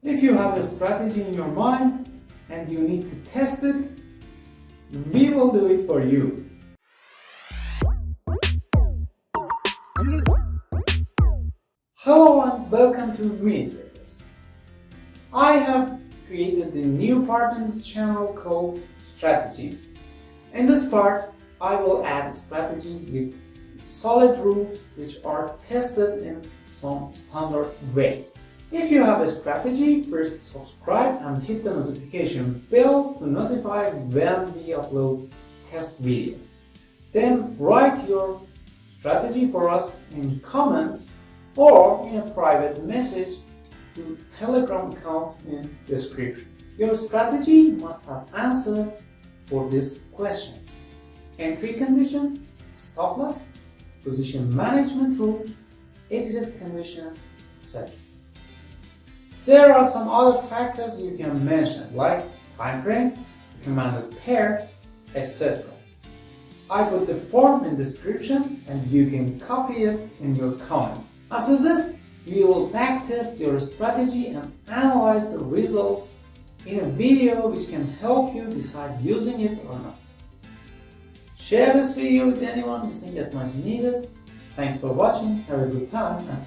If you have a strategy in your mind and you need to test it, we will do it for you. Hello and welcome to WinTraders. I have created a new part in this channel called Strategies. In this part, I will add strategies with solid rules which are tested in some standard way. If you have a strategy, first subscribe and hit the notification bell to notify when we upload test video. Then write your strategy for us in comments or in a private message to Telegram account in description. Your strategy must have answered for these questions: entry condition, stop loss, position management rules, exit condition, etc. There are some other factors you can mention like time frame, recommended pair, etc. I put the form in description and you can copy it in your comment. After this, we will backtest your strategy and analyze the results in a video which can help you decide using it or not. Share this video with anyone you think that might need it. Thanks for watching, have a good time, and